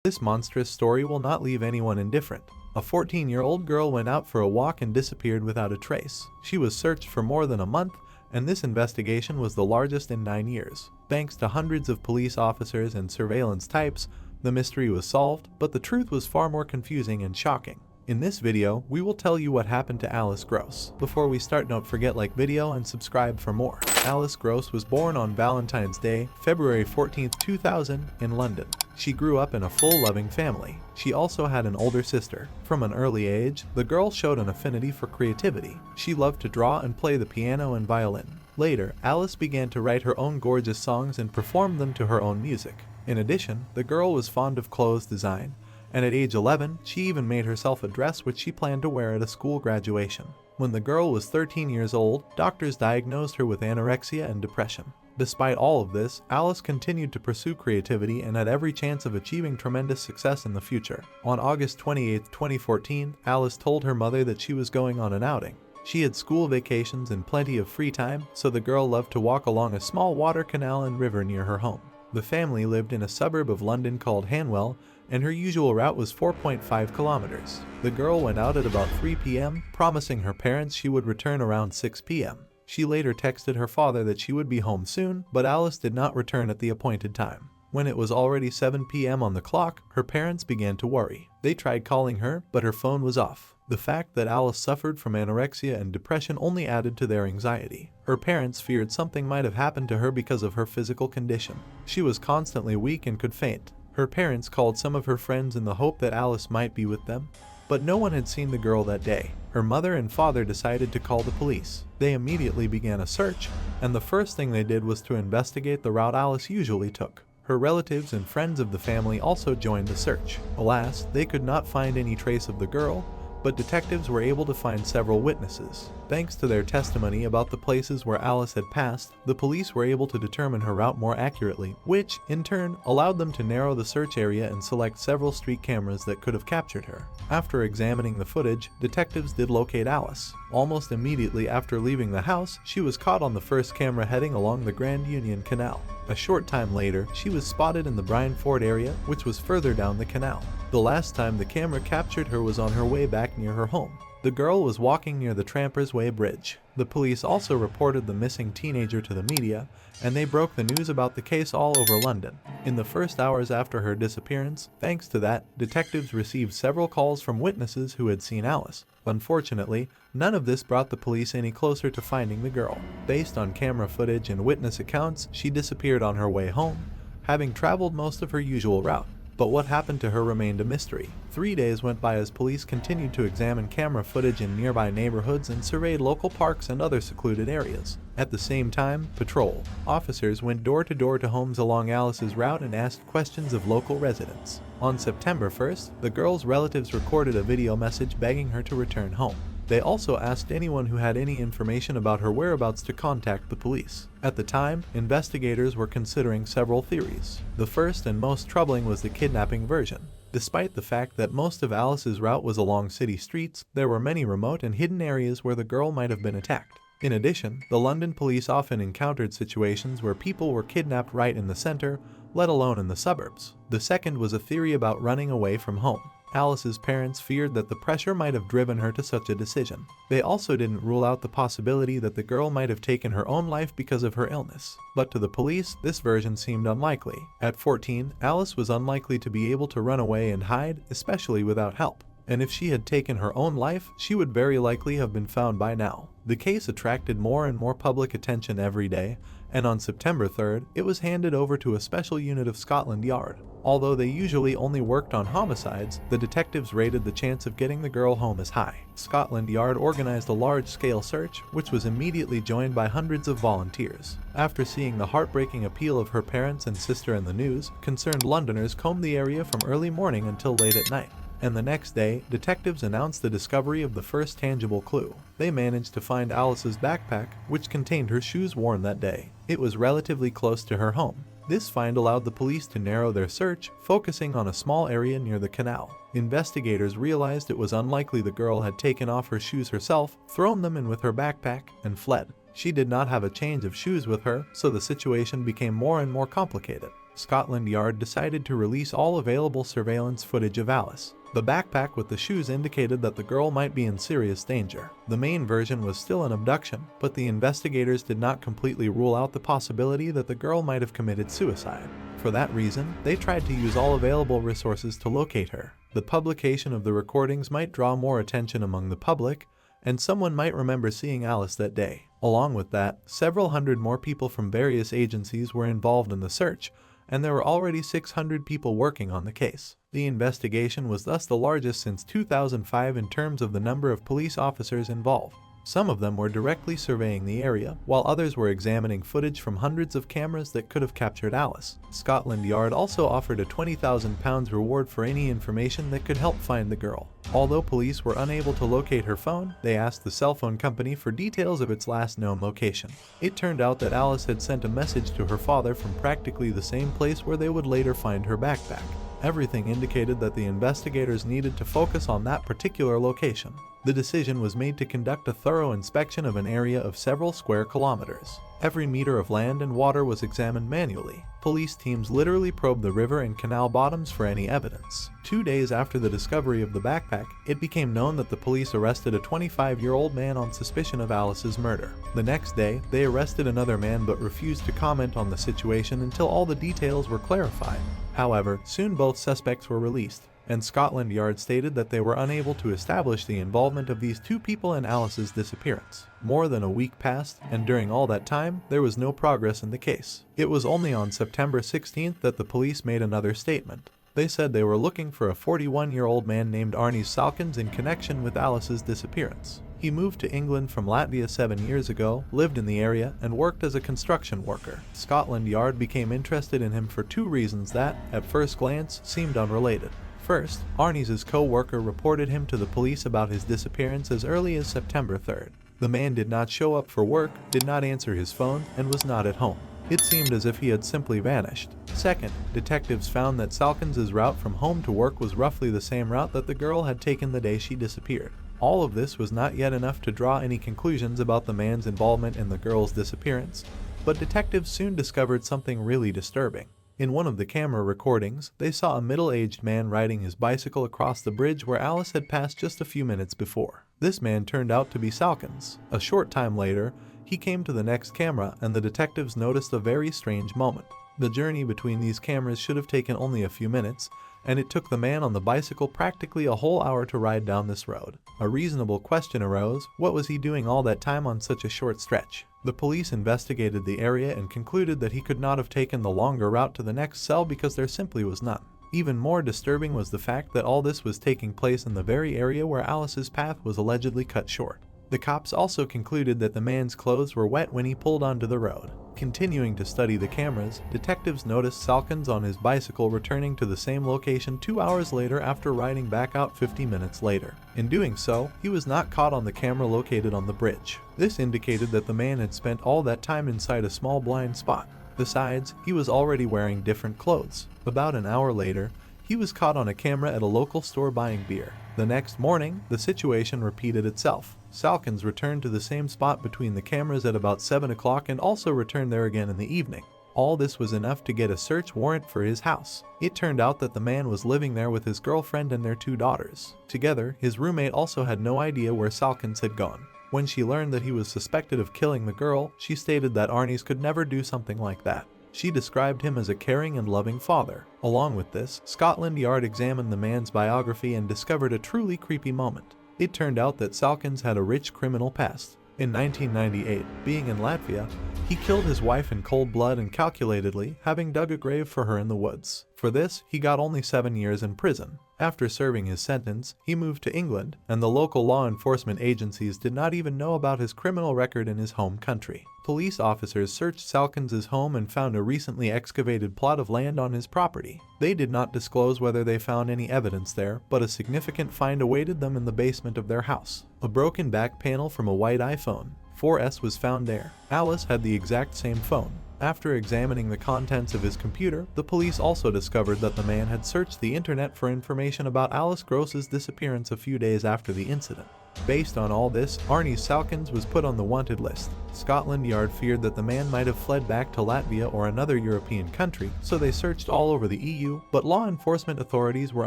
This monstrous story will not leave anyone indifferent. A 14-year-old girl went out for a walk and disappeared without a trace. She was searched for more than a month, and this investigation was the largest in 9 years. Thanks to hundreds of police officers and surveillance types, the mystery was solved, but the truth was far more confusing and shocking. In this video, we will tell you what happened to Alice Gross. Before we start, don't forget like video and subscribe for more. Alice Gross was born on Valentine's Day, February 14, 2000, in London. She grew up in a full, loving family. She also had an older sister. From an early age, the girl showed an affinity for creativity. She loved to draw and play the piano and violin. Later, Alice began to write her own gorgeous songs and perform them to her own music. In addition, the girl was fond of clothes design, and at age 11, she even made herself a dress which she planned to wear at a school graduation. When the girl was 13 years old, doctors diagnosed her with anorexia and depression. Despite all of this, Alice continued to pursue creativity and had every chance of achieving tremendous success in the future. On August 28, 2014, Alice told her mother that she was going on an outing. She had school vacations and plenty of free time, so the girl loved to walk along a small water canal and river near her home. The family lived in a suburb of London called Hanwell, and her usual route was 4.5 kilometers. The girl went out at about 3 p.m., promising her parents she would return around 6 p.m. She later texted her father that she would be home soon, but Alice did not return at the appointed time. When it was already 7 p.m. on the clock, her parents began to worry. They tried calling her, but her phone was off. The fact that Alice suffered from anorexia and depression only added to their anxiety. Her parents feared something might have happened to her because of her physical condition. She was constantly weak and could faint. Her parents called some of her friends in the hope that Alice might be with them, but no one had seen the girl that day. Her mother and father decided to call the police. They immediately began a search, and the first thing they did was to investigate the route Alice usually took. Her relatives and friends of the family also joined the search. Alas, they could not find any trace of the girl, but detectives were able to find several witnesses. Thanks to their testimony about the places where Alice had passed, the police were able to determine her route more accurately, which, in turn, allowed them to narrow the search area and select several street cameras that could have captured her. After examining the footage, detectives did locate Alice. Almost immediately after leaving the house, she was caught on the first camera heading along the Grand Union Canal. A short time later, she was spotted in the Brynford area, which was further down the canal. The last time the camera captured her was on her way back near her home. The girl was walking near the Trampers Way Bridge. The police also reported the missing teenager to the media, and they broke the news about the case all over London. In the first hours after her disappearance, thanks to that, detectives received several calls from witnesses who had seen Alice. Unfortunately, none of this brought the police any closer to finding the girl. Based on camera footage and witness accounts, she disappeared on her way home, having traveled most of her usual route. But what happened to her remained a mystery. 3 days went by as police continued to examine camera footage in nearby neighborhoods and surveyed local parks and other secluded areas. At the same time, patrol officers went door to door to homes along Alice's route and asked questions of local residents. On September 1st, the girl's relatives recorded a video message begging her to return home. They also asked anyone who had any information about her whereabouts to contact the police. At the time, investigators were considering several theories. The first and most troubling was the kidnapping version. Despite the fact that most of Alice's route was along city streets, there were many remote and hidden areas where the girl might have been attacked. In addition, the London police often encountered situations where people were kidnapped right in the center, let alone in the suburbs. The second was a theory about running away from home. Alice's parents feared that the pressure might have driven her to such a decision. They also didn't rule out the possibility that the girl might have taken her own life because of her illness. But to the police, this version seemed unlikely. At 14, Alice was unlikely to be able to run away and hide, especially without help. And if she had taken her own life, she would very likely have been found by now. The case attracted more and more public attention every day, and on September 3rd, it was handed over to a special unit of Scotland Yard. Although they usually only worked on homicides, the detectives rated the chance of getting the girl home as high. Scotland Yard organized a large-scale search, which was immediately joined by hundreds of volunteers. After seeing the heartbreaking appeal of her parents and sister in the news, concerned Londoners combed the area from early morning until late at night. And the next day, detectives announced the discovery of the first tangible clue. They managed to find Alice's backpack, which contained her shoes worn that day. It was relatively close to her home. This find allowed the police to narrow their search, focusing on a small area near the canal. Investigators realized it was unlikely the girl had taken off her shoes herself, thrown them in with her backpack, and fled. She did not have a change of shoes with her, so the situation became more and more complicated. Scotland Yard decided to release all available surveillance footage of Alice. The backpack with the shoes indicated that the girl might be in serious danger. The main version was still an abduction, but the investigators did not completely rule out the possibility that the girl might have committed suicide. For that reason, they tried to use all available resources to locate her. The publication of the recordings might draw more attention among the public, and someone might remember seeing Alice that day. Along with that, several hundred more people from various agencies were involved in the search, and there were already 600 people working on the case. The investigation was thus the largest since 2005 in terms of the number of police officers involved. Some of them were directly surveying the area, while others were examining footage from hundreds of cameras that could have captured Alice. Scotland Yard also offered a £20,000 reward for any information that could help find the girl. Although police were unable to locate her phone, they asked the cell phone company for details of its last known location. It turned out that Alice had sent a message to her father from practically the same place where they would later find her backpack. Everything indicated that the investigators needed to focus on that particular location. The decision was made to conduct a thorough inspection of an area of several square kilometers. Every meter of land and water was examined manually. Police teams literally probed the river and canal bottoms for any evidence. 2 days after the discovery of the backpack, it became known that the police arrested a 25-year-old man on suspicion of Alice's murder. The next day, they arrested another man but refused to comment on the situation until all the details were clarified. However, soon both suspects were released, and Scotland Yard stated that they were unable to establish the involvement of these two people in Alice's disappearance. More than a week passed, and during all that time, there was no progress in the case. It was only on September 16th that the police made another statement. They said they were looking for a 41-year-old man named Arnie Salkins in connection with Alice's disappearance. He moved to England from Latvia 7 years ago, lived in the area, and worked as a construction worker. Scotland Yard became interested in him for two reasons that, at first glance, seemed unrelated. First, Arnie's co-worker reported him to the police about his disappearance as early as September 3rd. The man did not show up for work, did not answer his phone, and was not at home. It seemed as if he had simply vanished. Second, detectives found that Salkins' route from home to work was roughly the same route that the girl had taken the day she disappeared. All of this was not yet enough to draw any conclusions about the man's involvement in the girl's disappearance, but detectives soon discovered something really disturbing. In one of the camera recordings, they saw a middle-aged man riding his bicycle across the bridge where Alice had passed just a few minutes before. This man turned out to be Salkins. A short time later, he came to the next camera and the detectives noticed a very strange moment. The journey between these cameras should have taken only a few minutes, and it took the man on the bicycle practically a whole hour to ride down this road. A reasonable question arose: what was he doing all that time on such a short stretch? The police investigated the area and concluded that he could not have taken the longer route to the next cell because there simply was none. Even more disturbing was the fact that all this was taking place in the very area where Alice's path was allegedly cut short. The cops also concluded that the man's clothes were wet when he pulled onto the road. Continuing to study the cameras, detectives noticed Salkins on his bicycle returning to the same location 2 hours later after riding back out 50 minutes later. In doing so, he was not caught on the camera located on the bridge. This indicated that the man had spent all that time inside a small blind spot. Besides, he was already wearing different clothes. About an hour later, he was caught on a camera at a local store buying beer. The next morning, the situation repeated itself. Salkins returned to the same spot between the cameras at about 7 o'clock and also returned there again in the evening. All this was enough to get a search warrant for his house. It turned out that the man was living there with his girlfriend and their 2 daughters. Together, his roommate also had no idea where Salkins had gone. When she learned that he was suspected of killing the girl, she stated that Arnie's could never do something like that. She described him as a caring and loving father. Along with this, Scotland Yard examined the man's biography and discovered a truly creepy moment. It turned out that Salkins had a rich criminal past. In 1998, being in Latvia, he killed his wife in cold blood and calculatedly, having dug a grave for her in the woods. For this, he got only 7 years in prison. After serving his sentence, he moved to England, and the local law enforcement agencies did not even know about his criminal record in his home country. Police officers searched Salkins' home and found a recently excavated plot of land on his property. They did not disclose whether they found any evidence there, but a significant find awaited them in the basement of their house. A broken back panel from a white iPhone 4S was found there. Alice had the exact same phone. After examining the contents of his computer, the police also discovered that the man had searched the internet for information about Alice Gross's disappearance a few days after the incident. Based on all this, Arnie Salkins was put on the wanted list. Scotland Yard feared that the man might have fled back to Latvia or another European country, so they searched all over the EU, but law enforcement authorities were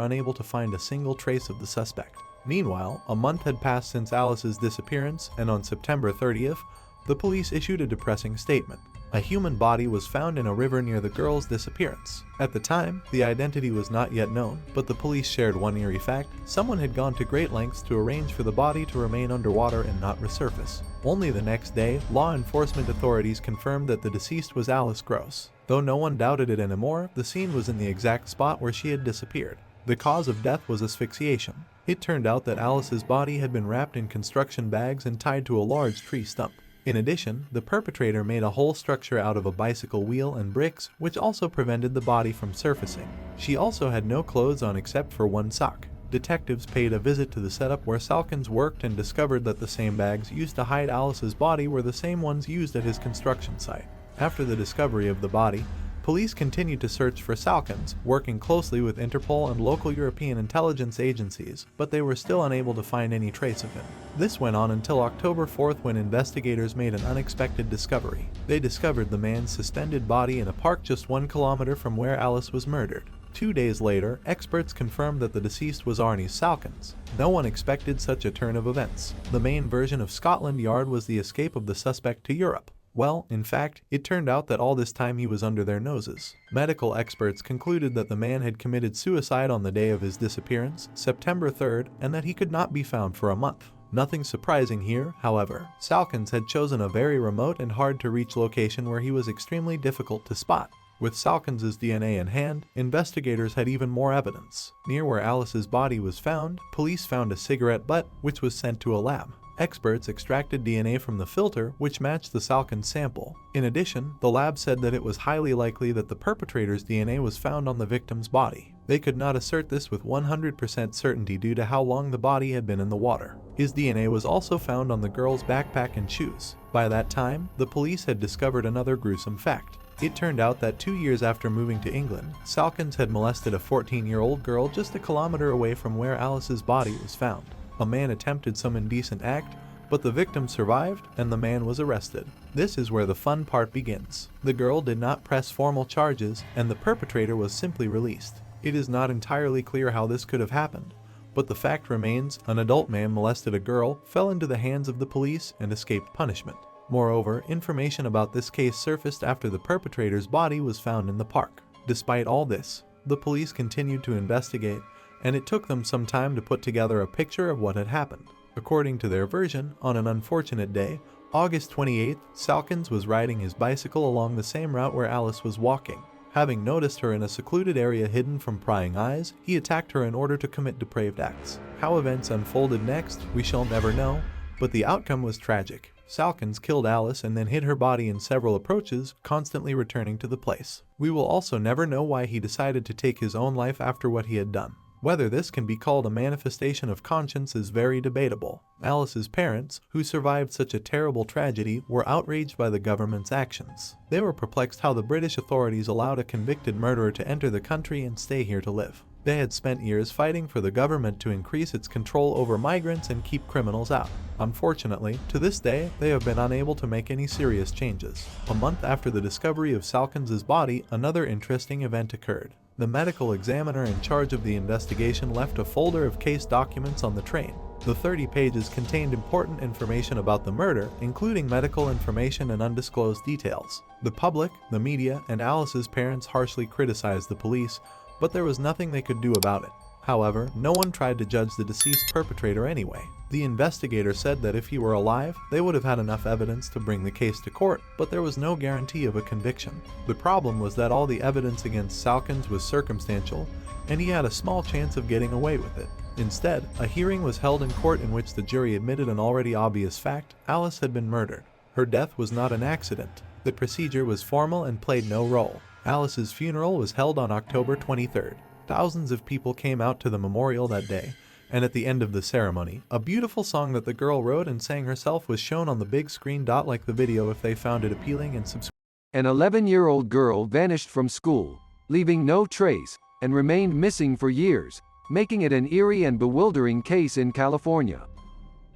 unable to find a single trace of the suspect. Meanwhile, a month had passed since Alice's disappearance, and on September 30th, the police issued a depressing statement. A human body was found in a river near the girl's disappearance. At the time, the identity was not yet known, but the police shared one eerie fact: someone had gone to great lengths to arrange for the body to remain underwater and not resurface. Only the next day, law enforcement authorities confirmed that the deceased was Alice Gross. Though no one doubted it anymore, the scene was in the exact spot where she had disappeared. The cause of death was asphyxiation. It turned out that Alice's body had been wrapped in construction bags and tied to a large tree stump. In addition, the perpetrator made a whole structure out of a bicycle wheel and bricks, which also prevented the body from surfacing. She also had no clothes on except for one sock. Detectives paid a visit to the setup where Salkins worked and discovered that the same bags used to hide Alice's body were the same ones used at his construction site. After the discovery of the body, police continued to search for Salkins, working closely with Interpol and local European intelligence agencies, but they were still unable to find any trace of him. This went on until October 4th, when investigators made an unexpected discovery. They discovered the man's suspended body in a park just 1 kilometer from where Alice was murdered. 2 days later, experts confirmed that the deceased was Arnie Salkins. No one expected such a turn of events. The main version of Scotland Yard was the escape of the suspect to Europe. Well, in fact, it turned out that all this time he was under their noses. Medical experts concluded that the man had committed suicide on the day of his disappearance, September 3rd, and that he could not be found for a month. Nothing surprising here, however. Salkins had chosen a very remote and hard-to-reach location where he was extremely difficult to spot. With Salkins' DNA in hand, investigators had even more evidence. Near where Alice's body was found, police found a cigarette butt, which was sent to a lab. Experts extracted DNA from the filter, which matched the Salkins sample. In addition, the lab said that it was highly likely that the perpetrator's DNA was found on the victim's body. They could not assert this with 100% certainty due to how long the body had been in the water. His DNA was also found on the girl's backpack and shoes. By that time, the police had discovered another gruesome fact. It turned out that 2 years after moving to England, Salkins had molested a 14-year-old girl just a kilometer away from where Alice's body was found. A man attempted some indecent act, but the victim survived and the man was arrested. This is where the fun part begins. The girl did not press formal charges and the perpetrator was simply released. It is not entirely clear how this could have happened, but the fact remains: an adult man molested a girl, fell into the hands of the police, and escaped punishment. Moreover, information about this case surfaced after the perpetrator's body was found in the park. Despite all this, the police continued to investigate, and it took them some time to put together a picture of what had happened. According to their version, on an unfortunate day, August 28th, Salkins was riding his bicycle along the same route where Alice was walking. Having noticed her in a secluded area hidden from prying eyes, he attacked her in order to commit depraved acts. How events unfolded next, we shall never know, but the outcome was tragic. Salkins killed Alice and then hid her body in several approaches, constantly returning to the place. We will also never know why he decided to take his own life after what he had done. Whether this can be called a manifestation of conscience is very debatable. Alice's parents, who survived such a terrible tragedy, were outraged by the government's actions. They were perplexed how the British authorities allowed a convicted murderer to enter the country and stay here to live. They had spent years fighting for the government to increase its control over migrants and keep criminals out. Unfortunately, to this day, they have been unable to make any serious changes. A month after the discovery of Salkins' body, another interesting event occurred. The medical examiner in charge of the investigation left a folder of case documents on the train. The 30 pages contained important information about the murder, including medical information and undisclosed details. The public, the media, and Alice's parents harshly criticized the police, but there was nothing they could do about it. However, no one tried to judge the deceased perpetrator anyway. The investigator said that if he were alive, they would have had enough evidence to bring the case to court, but there was no guarantee of a conviction. The problem was that all the evidence against Salkins was circumstantial, and he had a small chance of getting away with it. Instead, a hearing was held in court in which the jury admitted an already obvious fact: Alice had been murdered. Her death was not an accident. The procedure was formal and played no role. Alice's funeral was held on October 23rd. Thousands of people came out to the memorial that day, and at the end of the ceremony, a beautiful song that the girl wrote and sang herself was shown on the big screen. Like the video if they found it appealing and subscribe. An 11-year-old girl vanished from school, leaving no trace, and remained missing for years, making it an eerie and bewildering case in California.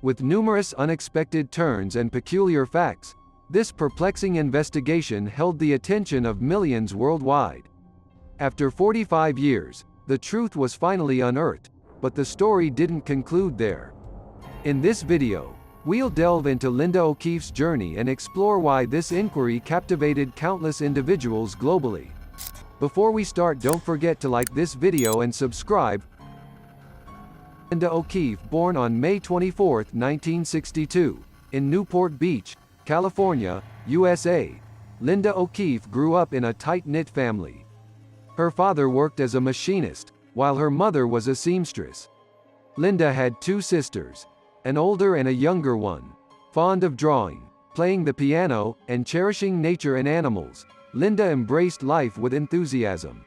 With numerous unexpected turns and peculiar facts, this perplexing investigation held the attention of millions worldwide. After 45 years, the truth was finally unearthed, but the story didn't conclude there. In this video, we'll delve into Linda O'Keefe's journey and explore why this inquiry captivated countless individuals globally. Before we start, don't forget to like this video and subscribe. Linda O'Keefe, born on May 24, 1962, in Newport Beach, California, USA. Linda O'Keefe grew up in a tight-knit family. Her father worked as a machinist, while her mother was a seamstress. Linda had two sisters, an older and a younger one. Fond of drawing, playing the piano, and cherishing nature and animals, Linda embraced life with enthusiasm.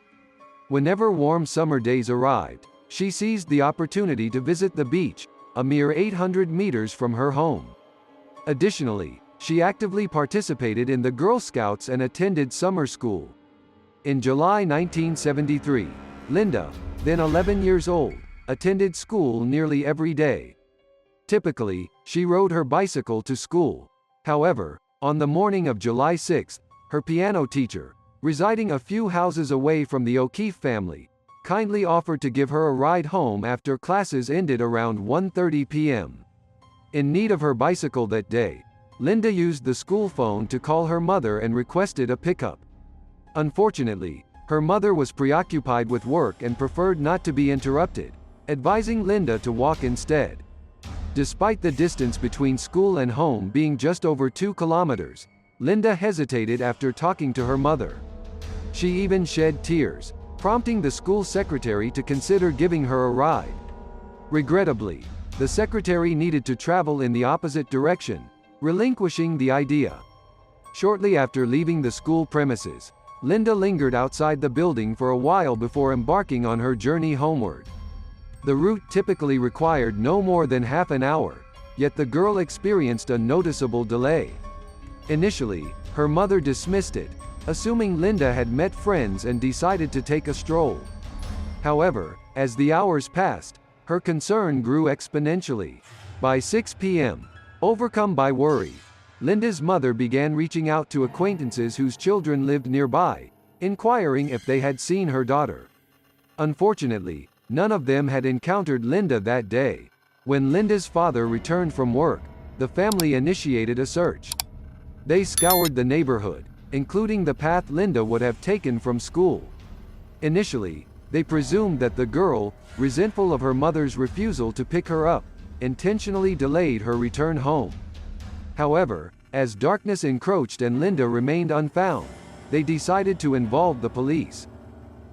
Whenever warm summer days arrived, she seized the opportunity to visit the beach, a mere 800 meters from her home. Additionally, she actively participated in the Girl Scouts and attended summer school. In July 1973, Linda, then 11 years old, attended school nearly every day. Typically, she rode her bicycle to school. However, on the morning of July 6, her piano teacher, residing a few houses away from the O'Keefe family, kindly offered to give her a ride home after classes ended around 1:30 p.m. In need of her bicycle that day, Linda used the school phone to call her mother and requested a pickup. Unfortunately, her mother was preoccupied with work and preferred not to be interrupted, advising Linda to walk instead. Despite the distance between school and home being just over 2 kilometers, Linda hesitated after talking to her mother. She even shed tears, prompting the school secretary to consider giving her a ride. Regrettably, the secretary needed to travel in the opposite direction, relinquishing the idea. Shortly after leaving the school premises, Linda lingered outside the building for a while before embarking on her journey homeward. The route typically required no more than half an hour, yet the girl experienced a noticeable delay. Initially, her mother dismissed it, assuming Linda had met friends and decided to take a stroll. However, as the hours passed, her concern grew exponentially. By 6 p.m., overcome by worry, Linda's mother began reaching out to acquaintances whose children lived nearby, inquiring if they had seen her daughter. Unfortunately, none of them had encountered Linda that day. When Linda's father returned from work, the family initiated a search. They scoured the neighborhood, including the path Linda would have taken from school. Initially, they presumed that the girl, resentful of her mother's refusal to pick her up, intentionally delayed her return home. However, as darkness encroached and Linda remained unfound, they decided to involve the police.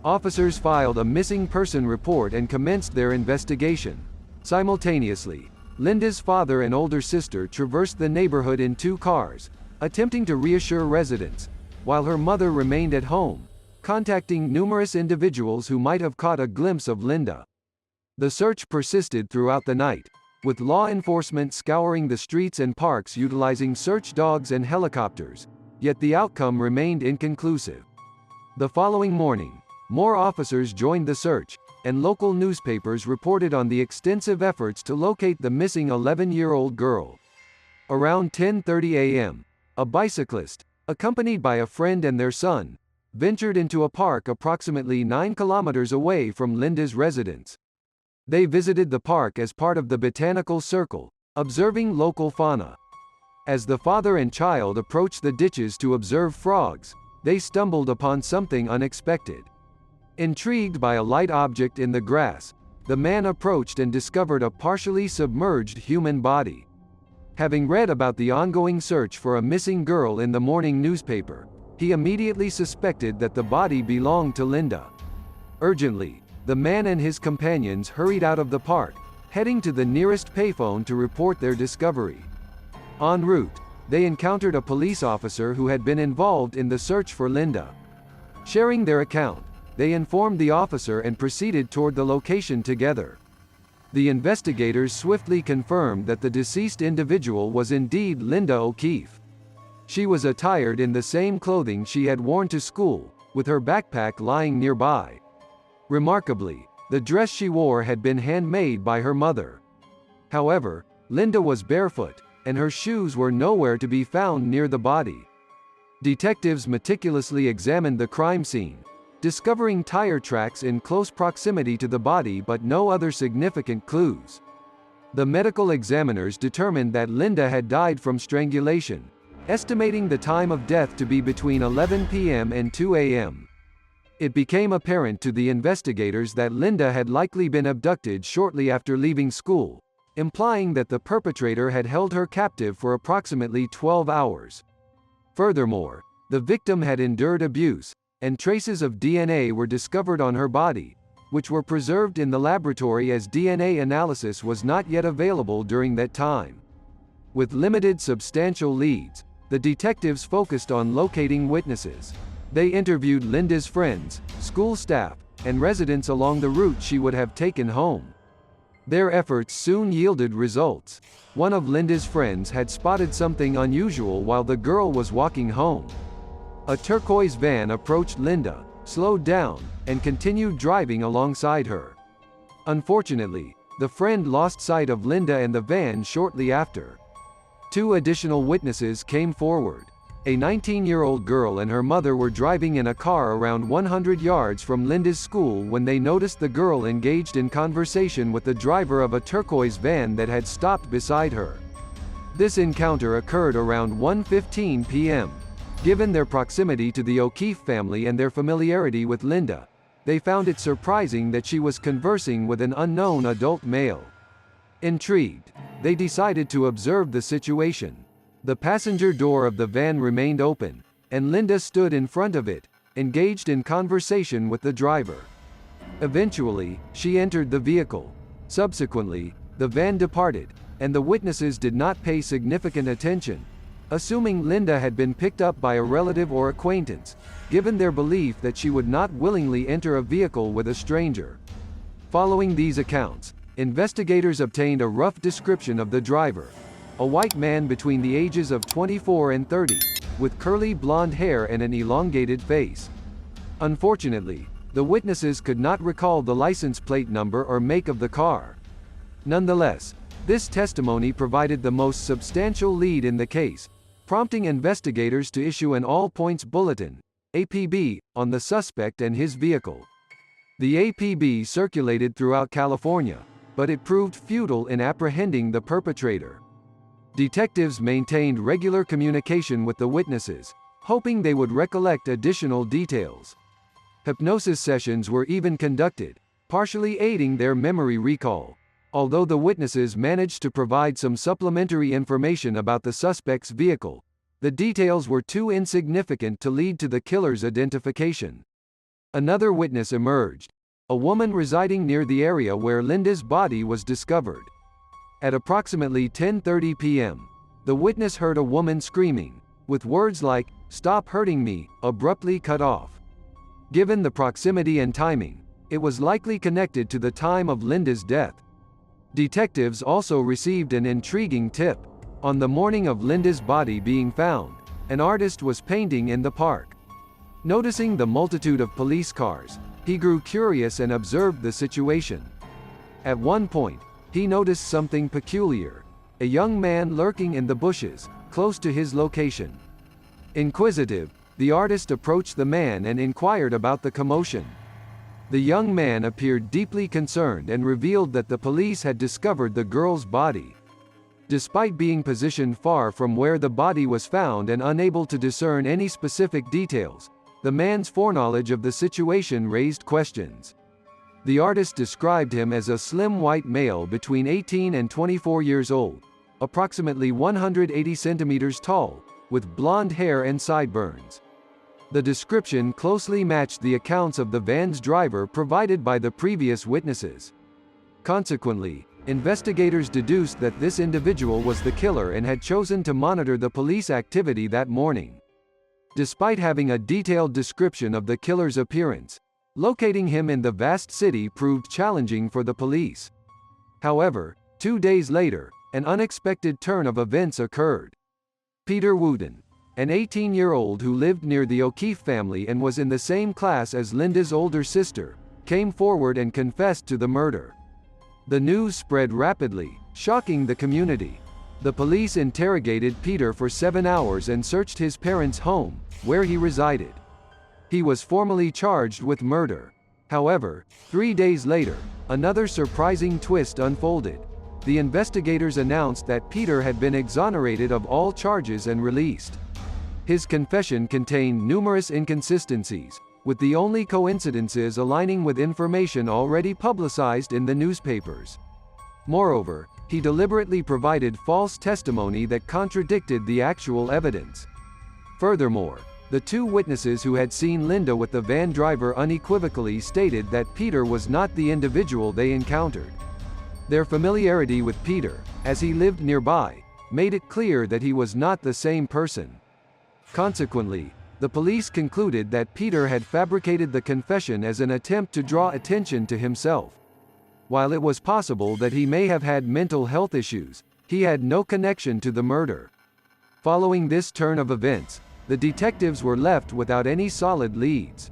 Officers filed a missing person report and commenced their investigation. Simultaneously, Linda's father and older sister traversed the neighborhood in 2 cars, attempting to reassure residents, while her mother remained at home, contacting numerous individuals who might have caught a glimpse of Linda. The search persisted throughout the night, with law enforcement scouring the streets and parks utilizing search dogs and helicopters, yet the outcome remained inconclusive. The following morning, more officers joined the search, and local newspapers reported on the extensive efforts to locate the missing 11-year-old girl. Around 10:30 a.m., a bicyclist, accompanied by a friend and their son, ventured into a park approximately 9 kilometers away from Linda's residence. They visited the park as part of the botanical circle, observing local fauna. As the father and child approached the ditches to observe frogs, they stumbled upon something unexpected. Intrigued by a light object in the grass, the man approached and discovered a partially submerged human body. Having read about the ongoing search for a missing girl in the morning newspaper, he immediately suspected that the body belonged to Linda. Urgently, the man and his companions hurried out of the park, heading to the nearest payphone to report their discovery. En route, they encountered a police officer who had been involved in the search for Linda. Sharing their account, they informed the officer and proceeded toward the location together. The investigators swiftly confirmed that the deceased individual was indeed Linda O'Keefe. She was attired in the same clothing she had worn to school, with her backpack lying nearby. Remarkably, the dress she wore had been handmade by her mother. However, Linda was barefoot, and her shoes were nowhere to be found near the body. Detectives meticulously examined the crime scene, discovering tire tracks in close proximity to the body but no other significant clues. The medical examiners determined that Linda had died from strangulation, estimating the time of death to be between 11 p.m. and 2 a.m. It became apparent to the investigators that Linda had likely been abducted shortly after leaving school, implying that the perpetrator had held her captive for approximately 12 hours. Furthermore, the victim had endured abuse, and traces of DNA were discovered on her body, which were preserved in the laboratory as DNA analysis was not yet available during that time. With limited substantial leads, the detectives focused on locating witnesses. They interviewed Linda's friends, school staff, and residents along the route she would have taken home. Their efforts soon yielded results. One of Linda's friends had spotted something unusual while the girl was walking home. A turquoise van approached Linda, slowed down, and continued driving alongside her. Unfortunately, the friend lost sight of Linda and the van shortly after. Two additional witnesses came forward. A 19-year-old girl and her mother were driving in a car around 100 yards from Linda's school when they noticed the girl engaged in conversation with the driver of a turquoise van that had stopped beside her. This encounter occurred around 1:15 p.m. Given their proximity to the O'Keefe family and their familiarity with Linda, they found it surprising that she was conversing with an unknown adult male. Intrigued, they decided to observe the situation. The passenger door of the van remained open, and Linda stood in front of it, engaged in conversation with the driver. Eventually, she entered the vehicle. Subsequently, the van departed, and the witnesses did not pay significant attention, assuming Linda had been picked up by a relative or acquaintance, given their belief that she would not willingly enter a vehicle with a stranger. Following these accounts, investigators obtained a rough description of the driver, a white man between the ages of 24 and 30, with curly blonde hair and an elongated face. Unfortunately, the witnesses could not recall the license plate number or make of the car. Nonetheless, this testimony provided the most substantial lead in the case, prompting investigators to issue an all-points bulletin, APB, on the suspect and his vehicle. The APB circulated throughout California, but it proved futile in apprehending the perpetrator. Detectives maintained regular communication with the witnesses, hoping they would recollect additional details. Hypnosis sessions were even conducted, partially aiding their memory recall. Although the witnesses managed to provide some supplementary information about the suspect's vehicle, the details were too insignificant to lead to the killer's identification. Another witness emerged, a woman residing near the area where Linda's body was discovered. At approximately 10:30 p.m., the witness heard a woman screaming, with words like, "Stop hurting me," abruptly cut off. Given the proximity and timing, it was likely connected to the time of Linda's death. Detectives also received an intriguing tip. On the morning of Linda's body being found, an artist was painting in the park. Noticing the multitude of police cars, he grew curious and observed the situation. At one point, he noticed something peculiar: a young man lurking in the bushes, close to his location. Inquisitive, the artist approached the man and inquired about the commotion. The young man appeared deeply concerned and revealed that the police had discovered the girl's body. Despite being positioned far from where the body was found and unable to discern any specific details, the man's foreknowledge of the situation raised questions. The artist described him as a slim white male between 18 and 24 years old, approximately 180 centimeters tall, with blonde hair and sideburns. The description closely matched the accounts of the van's driver provided by the previous witnesses. Consequently, investigators deduced that this individual was the killer and had chosen to monitor the police activity that morning. Despite having a detailed description of the killer's appearance, locating him in the vast city proved challenging for the police. However, 2 days later, an unexpected turn of events occurred. Peter Wooten, an 18-year-old who lived near the O'Keefe family and was in the same class as Linda's older sister, came forward and confessed to the murder. The news spread rapidly, shocking the community. The police interrogated Peter for 7 hours and searched his parents' home, where he resided. He was formally charged with murder. However, 3 days later, another surprising twist unfolded. The investigators announced that Peter had been exonerated of all charges and released. His confession contained numerous inconsistencies, with the only coincidences aligning with information already publicized in the newspapers. Moreover, he deliberately provided false testimony that contradicted the actual evidence. Furthermore, the 2 witnesses who had seen Linda with the van driver unequivocally stated that Peter was not the individual they encountered. Their familiarity with Peter, as he lived nearby, made it clear that he was not the same person. Consequently, the police concluded that Peter had fabricated the confession as an attempt to draw attention to himself. While it was possible that he may have had mental health issues, he had no connection to the murder. Following this turn of events, the detectives were left without any solid leads.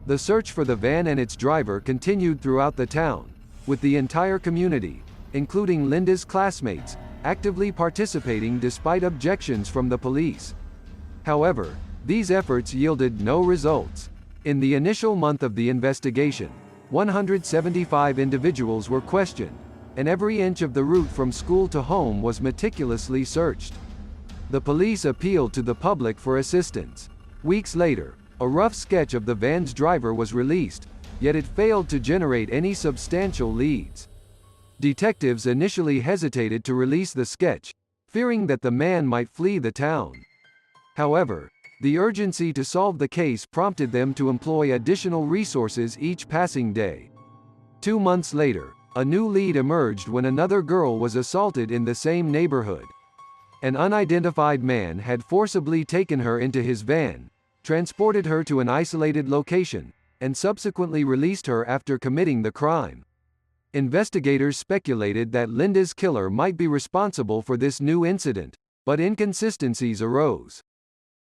The search for the van and its driver continued throughout the town, with the entire community, including Linda's classmates, actively participating despite objections from the police. However, these efforts yielded no results. In the initial month of the investigation, 175 individuals were questioned, and every inch of the route from school to home was meticulously searched. The police appealed to the public for assistance. Weeks later, a rough sketch of the van's driver was released, yet it failed to generate any substantial leads. Detectives initially hesitated to release the sketch, fearing that the man might flee the town. However, the urgency to solve the case prompted them to employ additional resources each passing day. 2 months later, a new lead emerged when another girl was assaulted in the same neighborhood. An unidentified man had forcibly taken her into his van, transported her to an isolated location, and subsequently released her after committing the crime. Investigators speculated that Linda's killer might be responsible for this new incident, but inconsistencies arose.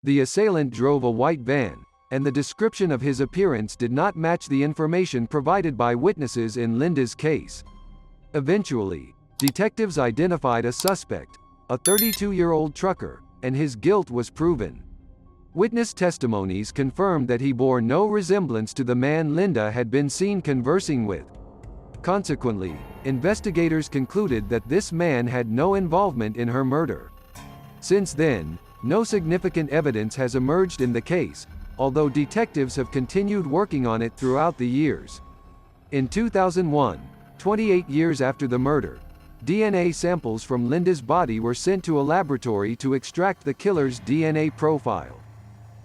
The assailant drove a white van, and the description of his appearance did not match the information provided by witnesses in Linda's case. Eventually, detectives identified a suspect, a 32-year-old trucker, and his guilt was proven. Witness testimonies confirmed that he bore no resemblance to the man Linda had been seen conversing with. Consequently, investigators concluded that this man had no involvement in her murder. Since then, no significant evidence has emerged in the case, although detectives have continued working on it throughout the years. In 2001, 28 years after the murder, DNA samples from Linda's body were sent to a laboratory to extract the killer's DNA profile.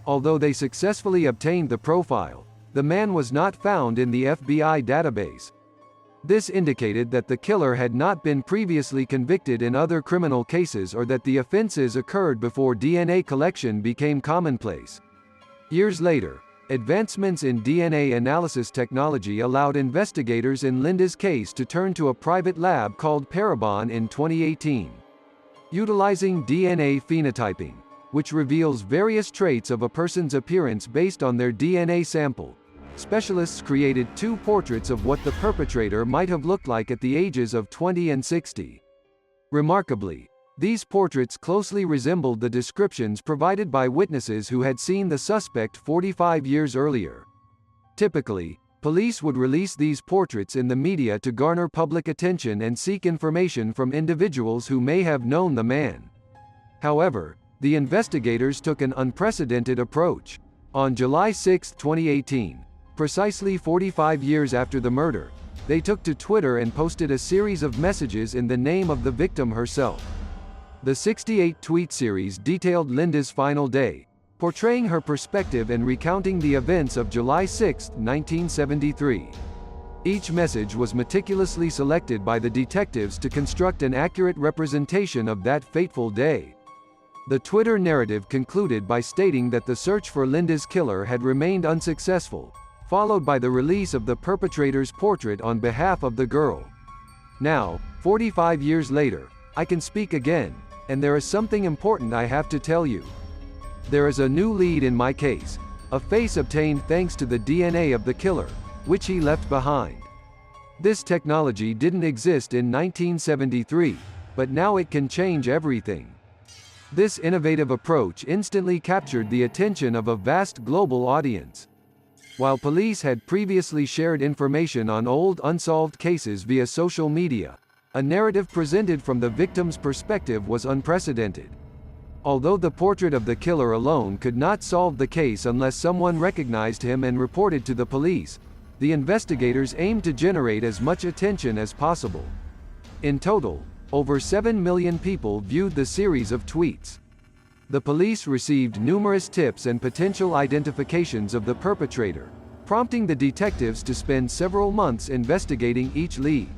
Although they successfully obtained the profile, the man was not found in the FBI database. This indicated that the killer had not been previously convicted in other criminal cases or that the offenses occurred before DNA collection became commonplace. Years later, advancements in DNA analysis technology allowed investigators in Linda's case to turn to a private lab called Parabon in 2018. Utilizing DNA phenotyping, which reveals various traits of a person's appearance based on their DNA sample, specialists created 2 portraits of what the perpetrator might have looked like at the ages of 20 and 60. Remarkably, these portraits closely resembled the descriptions provided by witnesses who had seen the suspect 45 years earlier. Typically, police would release these portraits in the media to garner public attention and seek information from individuals who may have known the man. However, the investigators took an unprecedented approach. On July 6, 2018, precisely 45 years after the murder, they took to Twitter and posted a series of messages in the name of the victim herself. The 68-tweet series detailed Linda's final day, portraying her perspective and recounting the events of July 6, 1973. Each message was meticulously selected by the detectives to construct an accurate representation of that fateful day. The Twitter narrative concluded by stating that the search for Linda's killer had remained unsuccessful, followed by the release of the perpetrator's portrait on behalf of the girl. Now, 45 years later, I can speak again, and there is something important I have to tell you. There is a new lead in my case, a face obtained thanks to the DNA of the killer, which he left behind. This technology didn't exist in 1973, but now it can change everything. This innovative approach instantly captured the attention of a vast global audience. While police had previously shared information on old unsolved cases via social media, a narrative presented from the victim's perspective was unprecedented. Although the portrait of the killer alone could not solve the case unless someone recognized him and reported to the police, the investigators aimed to generate as much attention as possible. In total, over 7 million people viewed the series of tweets. The police received numerous tips and potential identifications of the perpetrator, prompting the detectives to spend several months investigating each lead.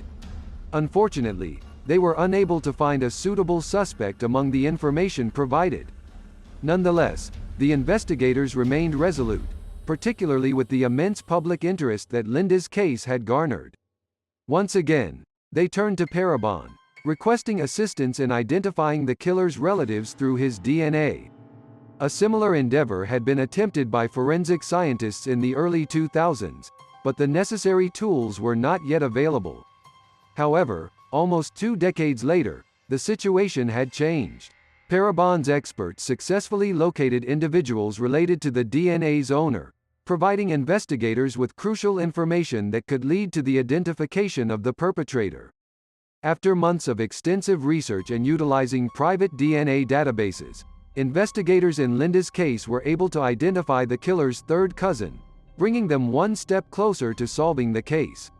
Unfortunately, they were unable to find a suitable suspect among the information provided. Nonetheless, the investigators remained resolute, particularly with the immense public interest that Linda's case had garnered. Once again, they turned to Parabon, requesting assistance in identifying the killer's relatives through his DNA. A similar endeavor had been attempted by forensic scientists in the early 2000s, but the necessary tools were not yet available. However, almost 2 decades later, the situation had changed. Parabon's experts successfully located individuals related to the DNA's owner, providing investigators with crucial information that could lead to the identification of the perpetrator. After months of extensive research and utilizing private DNA databases, investigators in Linda's case were able to identify the killer's third cousin, bringing them one step closer to solving the case.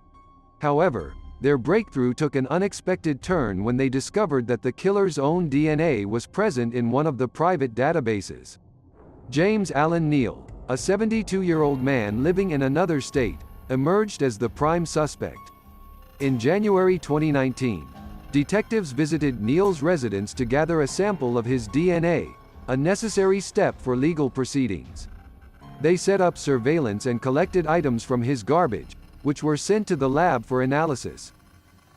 However, their breakthrough took an unexpected turn when they discovered that the killer's own DNA was present in one of the private databases. James Allen Neal, a 72-year-old man living in another state, emerged as the prime suspect. In January 2019, detectives visited Neal's residence to gather a sample of his DNA, a necessary step for legal proceedings. They set up surveillance and collected items from his garbage, which were sent to the lab for analysis.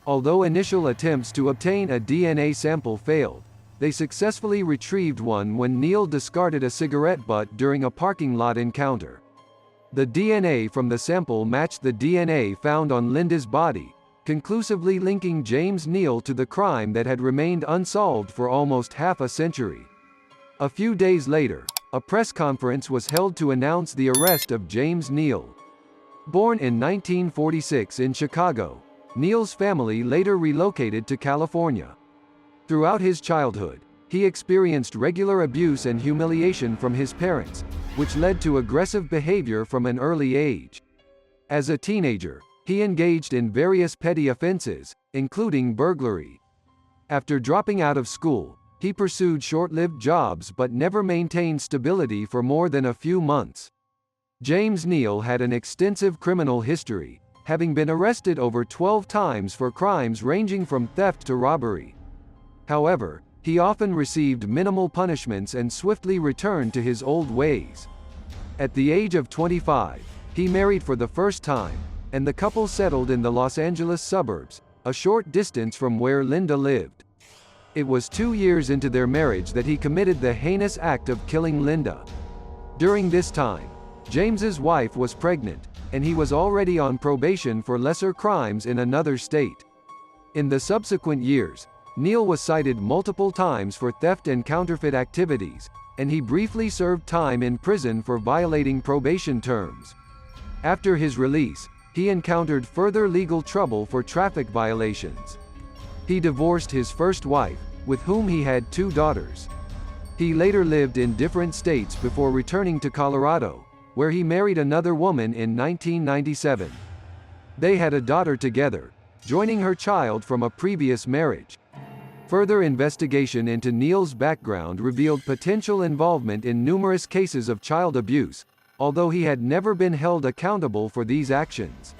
Although initial attempts to obtain a DNA sample failed, they successfully retrieved one when Neal discarded a cigarette butt during a parking lot encounter. The DNA from the sample matched the DNA found on Linda's body, conclusively linking James Neal to the crime that had remained unsolved for almost half a century. A few days later, a press conference was held to announce the arrest of James Neal. Born in 1946 in Chicago, Neal's family later relocated to California. Throughout his childhood, he experienced regular abuse and humiliation from his parents, which led to aggressive behavior from an early age. As a teenager, he engaged in various petty offenses, including burglary. After dropping out of school, he pursued short-lived jobs but never maintained stability for more than a few months. James Neal had an extensive criminal history, having been arrested over 12 times for crimes ranging from theft to robbery. However, he often received minimal punishments and swiftly returned to his old ways. At the age of 25, he married for the first time, and the couple settled in the Los Angeles suburbs, a short distance from where Linda lived. It was 2 years into their marriage that he committed the heinous act of killing Linda. During this time, James's wife was pregnant, and he was already on probation for lesser crimes in another state. In the subsequent years, Neal was cited multiple times for theft and counterfeit activities, and he briefly served time in prison for violating probation terms. After his release, he encountered further legal trouble for traffic violations. He divorced his first wife, with whom he had 2 daughters. He later lived in different states before returning to Colorado, where he married another woman in 1997. They had a daughter together, joining her child from a previous marriage. Further investigation into Neal's background revealed potential involvement in numerous cases of child abuse, although he had never been held accountable for these actions.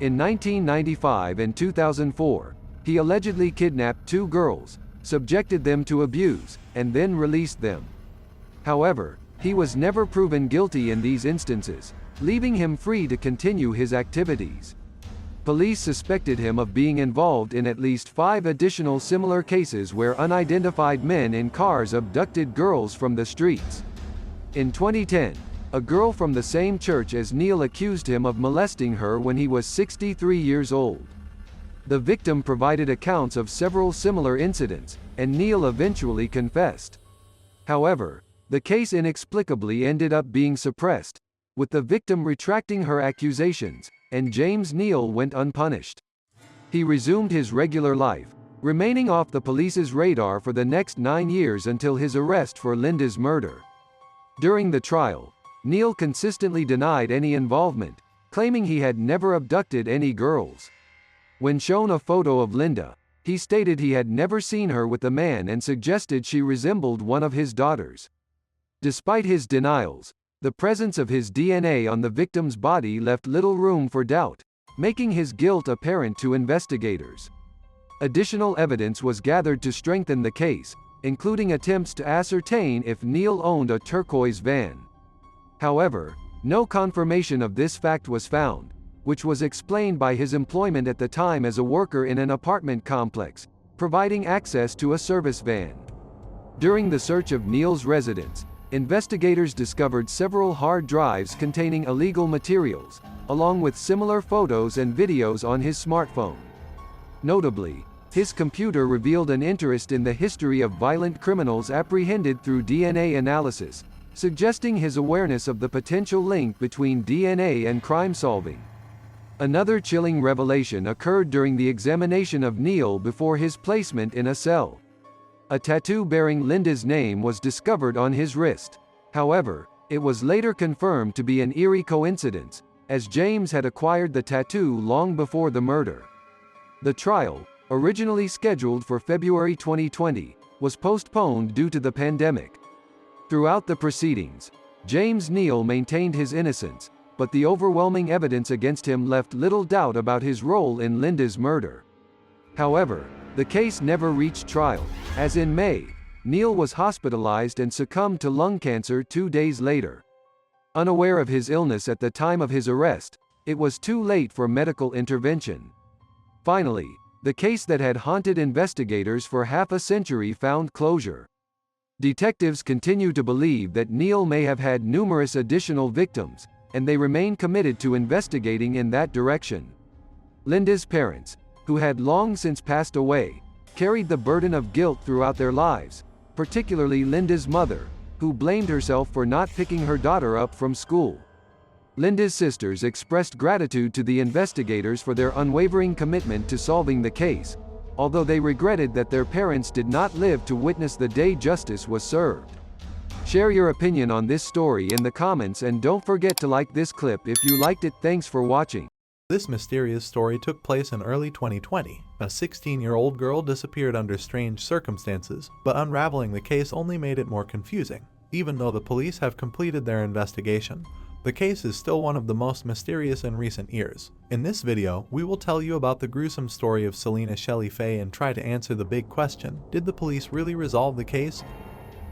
In 1995 and 2004, he allegedly kidnapped 2 girls, subjected them to abuse, and then released them. However, he was never proven guilty in these instances, leaving him free to continue his activities. Police suspected him of being involved in at least 5 additional similar cases where unidentified men in cars abducted girls from the streets. In 2010, a girl from the same church as Neil accused him of molesting her when he was 63 years old. The victim provided accounts of several similar incidents, and Neil eventually confessed. However, the case inexplicably ended up being suppressed, with the victim retracting her accusations, and James Neil went unpunished. He resumed his regular life, remaining off the police's radar for the next 9 years until his arrest for Linda's murder. During the trial, Neil consistently denied any involvement, claiming he had never abducted any girls. When shown a photo of Linda, he stated he had never seen her with a man and suggested she resembled one of his daughters. Despite his denials, the presence of his DNA on the victim's body left little room for doubt, making his guilt apparent to investigators. Additional evidence was gathered to strengthen the case, including attempts to ascertain if Neil owned a turquoise van. However, no confirmation of this fact was found, which was explained by his employment at the time as a worker in an apartment complex, providing access to a service van. During the search of Neil's residence, investigators discovered several hard drives containing illegal materials, along with similar photos and videos on his smartphone. Notably, his computer revealed an interest in the history of violent criminals apprehended through DNA analysis, suggesting his awareness of the potential link between DNA and crime solving. Another chilling revelation occurred during the examination of Neil before his placement in a cell. A tattoo bearing Linda's name was discovered on his wrist. However, it was later confirmed to be an eerie coincidence, as James had acquired the tattoo long before the murder. The trial, originally scheduled for February 2020, was postponed due to the pandemic. Throughout the proceedings, James Neil maintained his innocence, but the overwhelming evidence against him left little doubt about his role in Linda's murder. However, the case never reached trial, as in May, Neil was hospitalized and succumbed to lung cancer 2 days later. Unaware of his illness at the time of his arrest, it was too late for medical intervention. Finally, the case that had haunted investigators for half a century found closure. Detectives continue to believe that Neil may have had numerous additional victims, and they remain committed to investigating in that direction. Linda's parents, who had long since passed away, carried the burden of guilt throughout their lives, particularly Linda's mother, who blamed herself for not picking her daughter up from school. Linda's sisters expressed gratitude to the investigators for their unwavering commitment to solving the case, although they regretted that their parents did not live to witness the day justice was served. Share your opinion on this story in the comments and don't forget to like this clip if you liked it. Thanks for watching. This mysterious story took place in early 2020. A 16-year-old girl disappeared under strange circumstances, but unraveling the case only made it more confusing. Even though the police have completed their investigation, the case is still one of the most mysterious in recent years. In this video, we will tell you about the gruesome story of Selena Shelley Faye and try to answer the big question: did the police really resolve the case?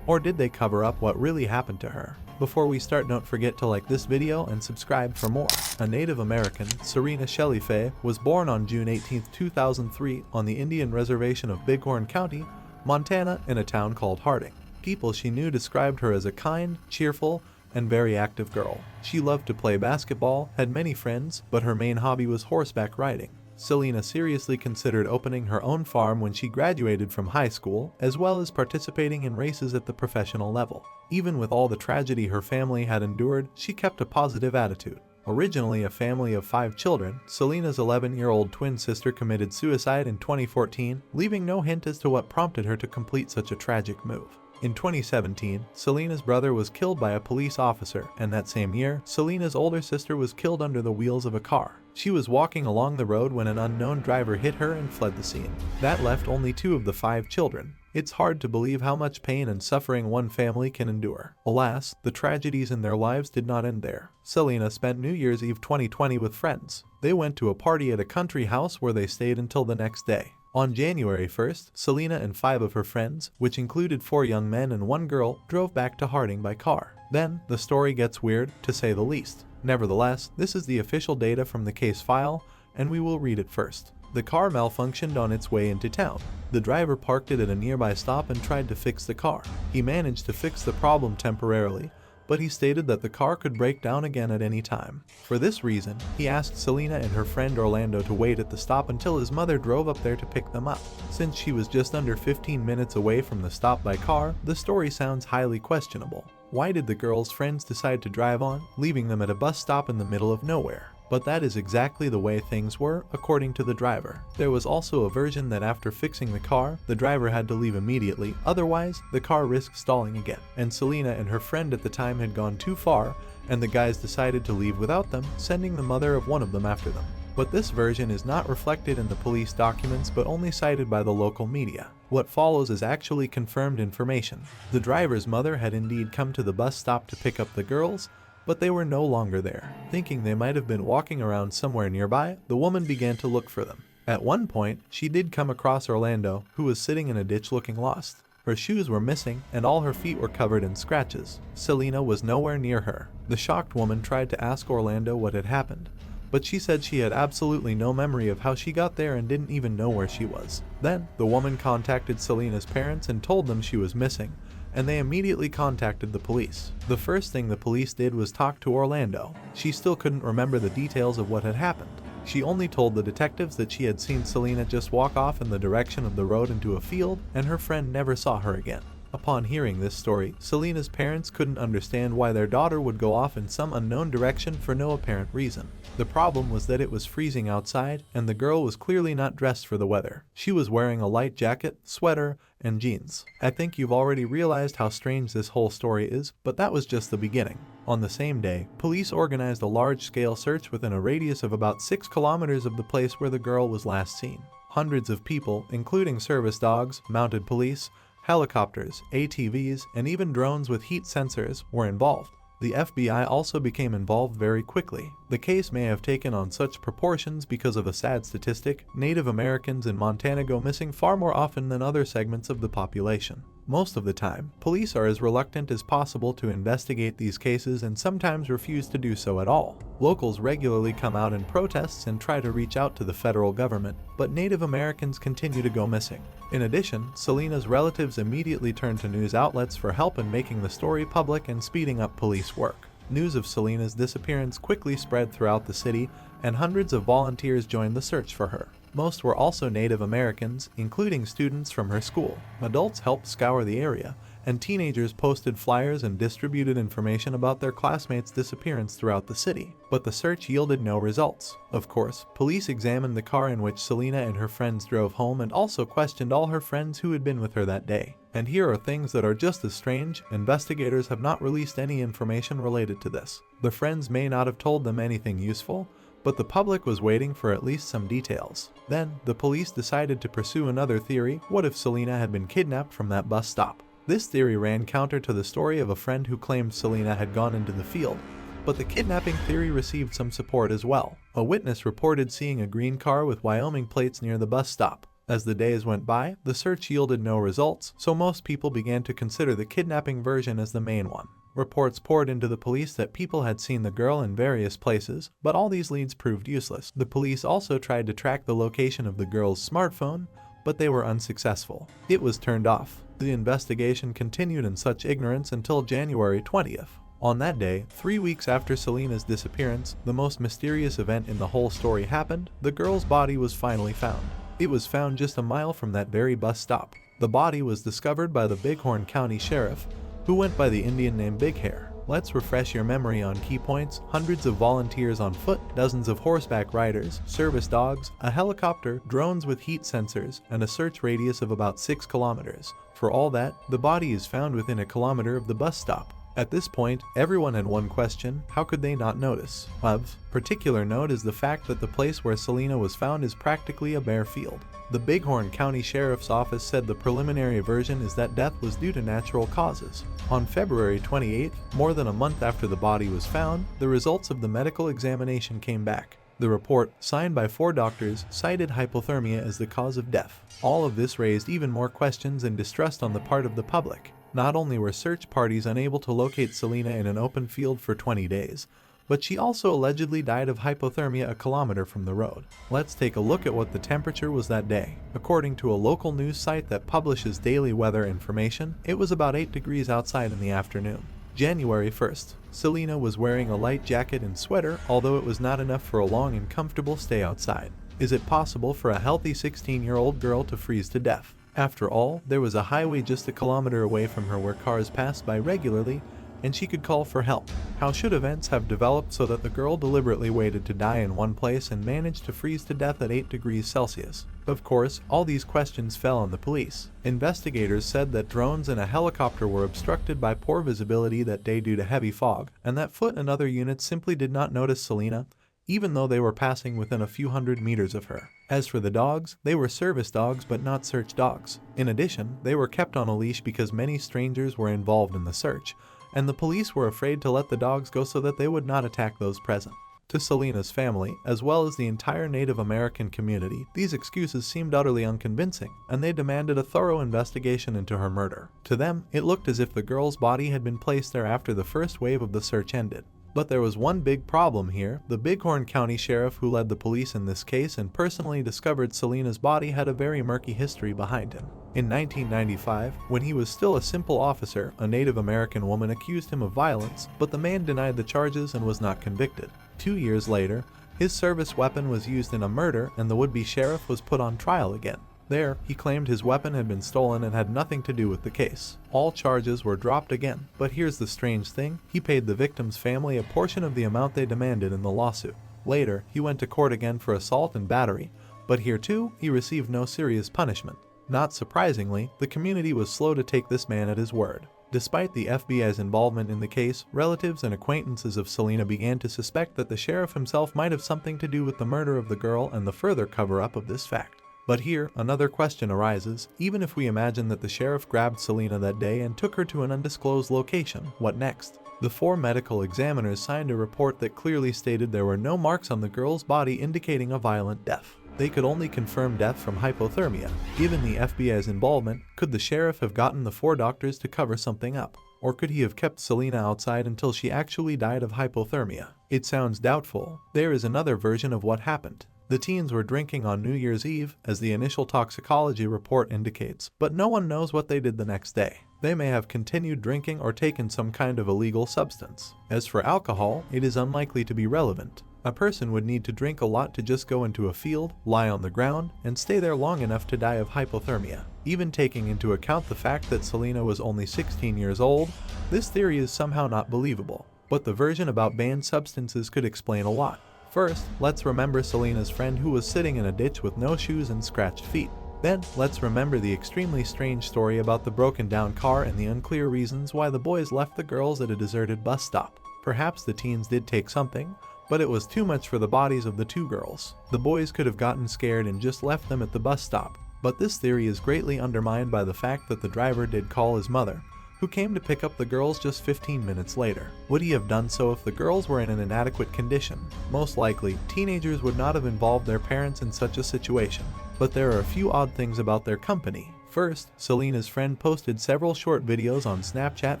Or did they cover up what really happened to her? Before we start, don't forget to like this video and subscribe for more. A Native American, Selena Shelley Faye, was born on June 18, 2003 on the Indian Reservation of Bighorn County, Montana, in a town called Harding. People she knew described her as a kind, cheerful, and very active girl. She loved to play basketball, had many friends, but her main hobby was horseback riding. Selena seriously considered opening her own farm when she graduated from high school, as well as participating in races at the professional level. Even with all the tragedy her family had endured, she kept a positive attitude. Originally a family of 5 children, Selena's 11-year-old twin sister committed suicide in 2014, leaving no hint as to what prompted her to complete such a tragic move. In 2017, Selena's brother was killed by a police officer, and that same year, Selena's older sister was killed under the wheels of a car. She was walking along the road when an unknown driver hit her and fled the scene. That left only 2 of the 5 children. It's hard to believe how much pain and suffering one family can endure. Alas, the tragedies in their lives did not end there. Selena spent New Year's Eve 2020 with friends. They went to a party at a country house where they stayed until the next day. On January 1st, Selena and 5 of her friends, which included 4 young men and 1 girl, drove back to Harding by car. Then, the story gets weird, to say the least. Nevertheless, this is the official data from the case file, and we will read it first. The car malfunctioned on its way into town. The driver parked it at a nearby stop and tried to fix the car. He managed to fix the problem temporarily, but he stated that the car could break down again at any time. For this reason, he asked Selena and her friend Orlando to wait at the stop until his mother drove up there to pick them up. Since she was just under 15 minutes away from the stop by car, the story sounds highly questionable. Why did the girls' friends decide to drive on, leaving them at a bus stop in the middle of nowhere? But that is exactly the way things were, according to the driver. There was also a version that after fixing the car, the driver had to leave immediately, otherwise the car risked stalling again. And Selena and her friend at the time had gone too far, and the guys decided to leave without them, sending the mother of one of them after them. But this version is not reflected in the police documents but only cited by the local media. What follows is actually confirmed information. The driver's mother had indeed come to the bus stop to pick up the girls, but they were no longer there. Thinking they might have been walking around somewhere nearby, the woman began to look for them. At one point, she did come across Orlando, who was sitting in a ditch looking lost. Her shoes were missing, and all her feet were covered in scratches. Selena was nowhere near her. The shocked woman tried to ask Orlando what had happened, but she said she had absolutely no memory of how she got there and didn't even know where she was. Then, the woman contacted Selena's parents and told them she was missing, and they immediately contacted the police. The first thing the police did was talk to Orlando. She still couldn't remember the details of what had happened. She only told the detectives that she had seen Selena just walk off in the direction of the road into a field, and her friend never saw her again. Upon hearing this story, Selena's parents couldn't understand why their daughter would go off in some unknown direction for no apparent reason. The problem was that it was freezing outside, and the girl was clearly not dressed for the weather. She was wearing a light jacket, sweater, and jeans. I think you've already realized how strange this whole story is, but that was just the beginning. On the same day, police organized a large-scale search within a radius of about 6 kilometers of the place where the girl was last seen. Hundreds of people, including service dogs, mounted police, helicopters, ATVs, and even drones with heat sensors were involved. The FBI also became involved very quickly. The case may have taken on such proportions because of a sad statistic: Native Americans in Montana go missing far more often than other segments of the population. Most of the time, police are as reluctant as possible to investigate these cases and sometimes refuse to do so at all. Locals regularly come out in protests and try to reach out to the federal government, but Native Americans continue to go missing. In addition, Selena's relatives immediately turned to news outlets for help in making the story public and speeding up police work. News of Selena's disappearance quickly spread throughout the city, and hundreds of volunteers joined the search for her. Most were also Native Americans, including students from her school. Adults helped scour the area, and teenagers posted flyers and distributed information about their classmates' disappearance throughout the city. But the search yielded no results. Of course, police examined the car in which Selena and her friends drove home and also questioned all her friends who had been with her that day. And here are things that are just as strange. Investigators have not released any information related to this. The friends may not have told them anything useful, but the public was waiting for at least some details. Then, the police decided to pursue another theory. What if Selena had been kidnapped from that bus stop? This theory ran counter to the story of a friend who claimed Selena had gone into the field, but the kidnapping theory received some support as well. A witness reported seeing a green car with Wyoming plates near the bus stop. As the days went by, the search yielded no results, so most people began to consider the kidnapping version as the main one. Reports poured into the police that people had seen the girl in various places, but all these leads proved useless. The police also tried to track the location of the girl's smartphone, but they were unsuccessful. It was turned off. The investigation continued in such ignorance until January 20th. On that day, 3 weeks after Selena's disappearance, the most mysterious event in the whole story happened. The girl's body was finally found. It was found just a mile from that very bus stop. The body was discovered by the Bighorn County Sheriff, who went by the Indian name Big Hair. Let's refresh your memory on key points. Hundreds of volunteers on foot, dozens of horseback riders, service dogs, a helicopter, drones with heat sensors, and a search radius of about 6 kilometers. For all that, the body is found within a kilometer of the bus stop. At this point, everyone had one question: how could they not notice? Of particular note is the fact that the place where Selena was found is practically a bare field. The Bighorn County Sheriff's Office said the preliminary version is that death was due to natural causes. On February 28th, more than a month after the body was found, the results of the medical examination came back. The report, signed by 4 doctors, cited hypothermia as the cause of death. All of this raised even more questions and distrust on the part of the public. Not only were search parties unable to locate Selena in an open field for 20 days, but she also allegedly died of hypothermia a kilometer from the road. Let's take a look at what the temperature was that day. According to a local news site that publishes daily weather information, it was about 8 degrees outside in the afternoon. January 1st. Selena was wearing a light jacket and sweater, although it was not enough for a long and comfortable stay outside. Is it possible for a healthy 16-year-old girl to freeze to death? After all, there was a highway just a kilometer away from her where cars passed by regularly, and she could call for help. How should events have developed so that the girl deliberately waited to die in one place and managed to freeze to death at 8 degrees Celsius? Of course, all these questions fell on the police. Investigators said that drones and a helicopter were obstructed by poor visibility that day due to heavy fog, and that Foot and other units simply did not notice Selena, even though they were passing within a few hundred meters of her. As for the dogs, they were service dogs but not search dogs. In addition, they were kept on a leash because many strangers were involved in the search, and the police were afraid to let the dogs go so that they would not attack those present. To Selena's family, as well as the entire Native American community, these excuses seemed utterly unconvincing, and they demanded a thorough investigation into her murder. To them, it looked as if the girl's body had been placed there after the first wave of the search ended. But there was one big problem here. The Bighorn County Sheriff who led the police in this case and personally discovered Selena's body had a very murky history behind him. In 1995, when he was still a simple officer, a Native American woman accused him of violence, but the man denied the charges and was not convicted. 2 years later, his service weapon was used in a murder and the would-be sheriff was put on trial again. There, he claimed his weapon had been stolen and had nothing to do with the case. All charges were dropped again, but here's the strange thing, he paid the victim's family a portion of the amount they demanded in the lawsuit. Later, he went to court again for assault and battery, but here too, he received no serious punishment. Not surprisingly, the community was slow to take this man at his word. Despite the FBI's involvement in the case, relatives and acquaintances of Selena began to suspect that the sheriff himself might have something to do with the murder of the girl and the further cover-up of this fact. But here, another question arises. Even if we imagine that the sheriff grabbed Selena that day and took her to an undisclosed location, what next? The 4 medical examiners signed a report that clearly stated there were no marks on the girl's body indicating a violent death. They could only confirm death from hypothermia. Given the FBI's involvement, could the sheriff have gotten the 4 doctors to cover something up? Or could he have kept Selena outside until she actually died of hypothermia? It sounds doubtful. There is another version of what happened. The teens were drinking on New Year's Eve, as the initial toxicology report indicates, but no one knows what they did the next day. They may have continued drinking or taken some kind of illegal substance. As for alcohol, it is unlikely to be relevant. A person would need to drink a lot to just go into a field, lie on the ground, and stay there long enough to die of hypothermia. Even taking into account the fact that Selena was only 16 years old, this theory is somehow not believable. But the version about banned substances could explain a lot. First, let's remember Selena's friend who was sitting in a ditch with no shoes and scratched feet. Then, let's remember the extremely strange story about the broken down car and the unclear reasons why the boys left the girls at a deserted bus stop. Perhaps the teens did take something, but it was too much for the bodies of the 2 girls. The boys could have gotten scared and just left them at the bus stop. But this theory is greatly undermined by the fact that the driver did call his mother, who came to pick up the girls just 15 minutes later. Would he have done so if the girls were in an inadequate condition? Most likely, teenagers would not have involved their parents in such a situation. But there are a few odd things about their company. First, Selena's friend posted several short videos on Snapchat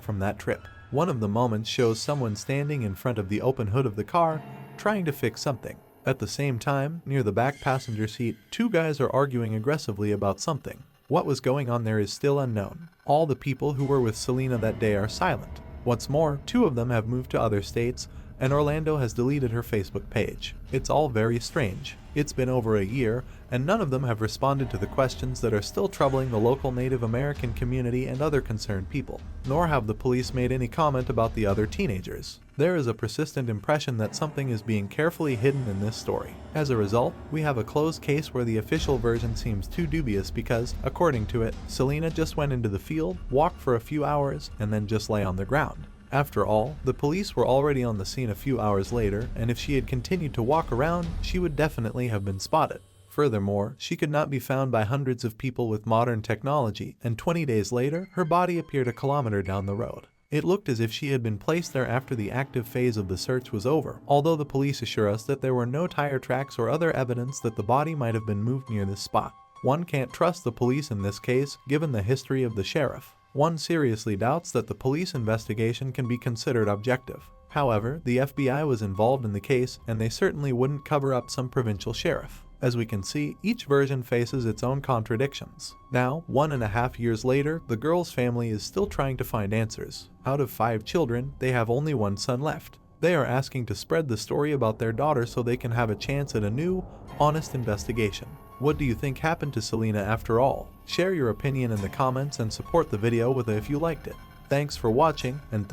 from that trip. One of the moments shows someone standing in front of the open hood of the car, trying to fix something. At the same time, near the back passenger seat, 2 guys are arguing aggressively about something. What was going on there is still unknown. All the people who were with Selena that day are silent. What's more, 2 of them have moved to other states, and Orlando has deleted her Facebook page. It's all very strange. It's been over a year, and none of them have responded to the questions that are still troubling the local Native American community and other concerned people. Nor have the police made any comment about the other teenagers. There is a persistent impression that something is being carefully hidden in this story. As a result, we have a closed case where the official version seems too dubious because, according to it, Selena just went into the field, walked for a few hours, and then just lay on the ground. After all, the police were already on the scene a few hours later, and if she had continued to walk around, she would definitely have been spotted. Furthermore, she could not be found by hundreds of people with modern technology, and 20 days later, her body appeared a kilometer down the road. It looked as if she had been placed there after the active phase of the search was over, although the police assure us that there were no tire tracks or other evidence that the body might have been moved near this spot. One can't trust the police in this case, given the history of the sheriff. One seriously doubts that the police investigation can be considered objective. However, the FBI was involved in the case, and they certainly wouldn't cover up some provincial sheriff. As we can see, each version faces its own contradictions. Now, 1.5 years later, the girl's family is still trying to find answers. Out of 5 children, they have only 1 son left. They are asking to spread the story about their daughter so they can have a chance at a new, honest investigation. What do you think happened to Selena after all? Share your opinion in the comments and support the video with a if you liked it. Thanks for watching, and